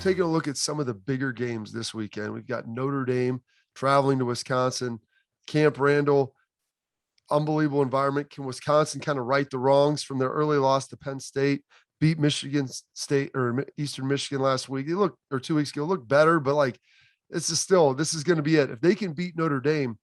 taking a look at some of the bigger games this weekend. We've got Notre Dame traveling to Wisconsin, Camp Randall, unbelievable environment. Can Wisconsin kind of right the wrongs from their early loss to Penn State, beat Michigan State or Eastern Michigan last week? They look, or 2 weeks ago, look better, but like, this is going to be it. If they can beat Notre Dame,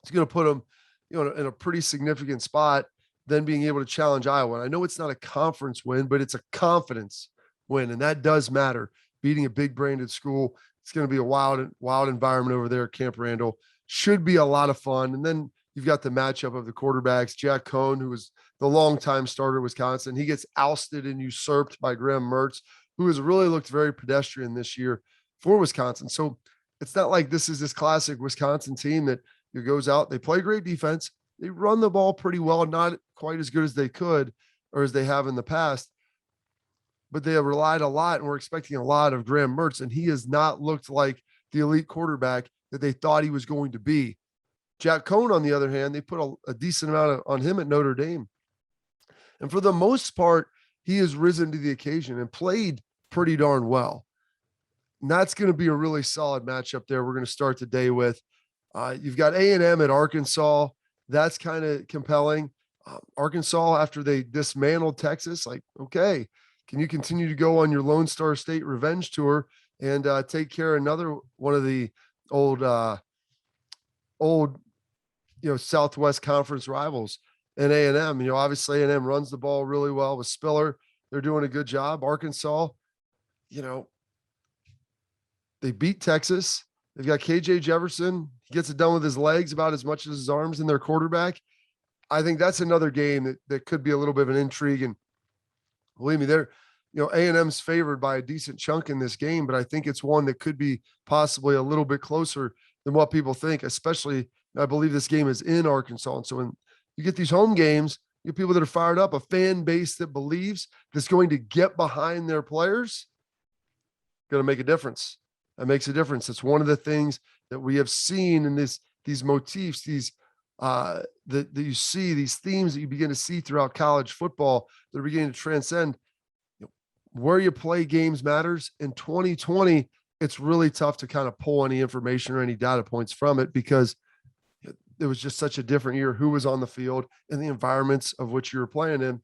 it's going to put them, in a pretty significant spot, then being able to challenge Iowa. And I know it's not a conference win, but it's a confidence win. And that does matter. Beating a big branded school. It's going to be a wild environment over there at Camp Randall. Should be a lot of fun. And then you've got the matchup of the quarterbacks. Jack Cohn, who was the longtime starter at Wisconsin, he gets ousted and usurped by Graham Mertz, who has really looked very pedestrian this year for Wisconsin. So it's not like this is this classic Wisconsin team that goes out. They play great defense. They run the ball pretty well, not quite as good as they could or as they have in the past, but they have relied a lot, and we're expecting a lot of Graham Mertz, and he has not looked like the elite quarterback that they thought he was going to be. Jack Cohn, on the other hand, they put a decent amount on him at Notre Dame. And for the most part, he has risen to the occasion and played pretty darn well. And that's going to be a really solid matchup there. We're going to start the day with. You've got A&M at Arkansas. That's kind of compelling. Arkansas, after they dismantled Texas, like, okay, can you continue to go on your Lone Star State revenge tour and take care of another one of the old Southwest Conference rivals in A&M? Obviously A&M runs the ball really well with Spiller. They're doing a good job. Arkansas, they beat Texas. They've got KJ Jefferson. He gets it done with his legs about as much as his arms, and their quarterback. I think that's another game that could be a little bit of an intrigue. And believe me, A&M's favored by a decent chunk in this game, but I think it's one that could be possibly a little bit closer than what people think, especially I believe this game is in Arkansas. And so when you get these home games, you get people that are fired up, a fan base that believes that's going to get behind their players, going to make a difference. That makes a difference. It's one of the things that we have seen in these motifs, that you see, these themes that you begin to see throughout college football that are beginning to transcend. Where you play games matters. In 2020, it's really tough to kind of pull any information or any data points from it because it was just such a different year, who was on the field and the environments of which you were playing in.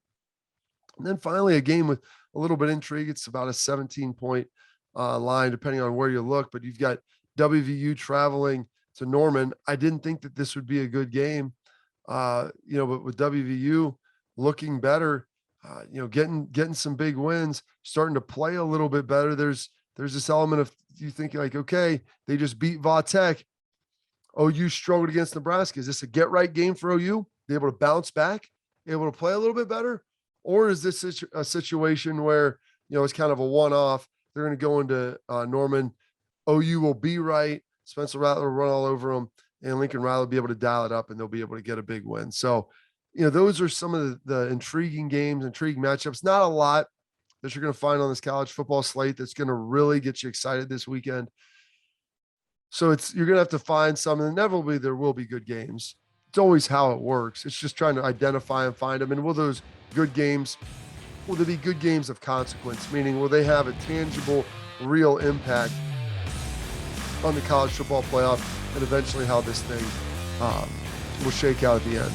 And then finally, a game with a little bit of intrigue. It's about a 17-point line, depending on where you look, but you've got WVU traveling to Norman. I didn't think that this would be a good game, but with WVU looking better, getting some big wins, starting to play a little bit better. There's this element of you thinking like, okay, they just beat Va Tech. OU struggled against Nebraska. Is this a get right game for OU? Be able to bounce back, able to play a little bit better? Or is this a situation where, it's kind of a one-off? They're going to go into Norman. OU will be right. Spencer Rattler will run all over them, and Lincoln Riley will be able to dial it up, and they'll be able to get a big win. So, those are some of the intriguing games, intriguing matchups. Not a lot that you're going to find on this college football slate that's going to really get you excited this weekend. So you're going to have to find some, and inevitably there will be good games. It's always how it works. It's just trying to identify and find them. And will those good games, will there be good games of consequence? Meaning, will they have a tangible, real impact on the college football playoff and eventually how this thing will shake out at the end?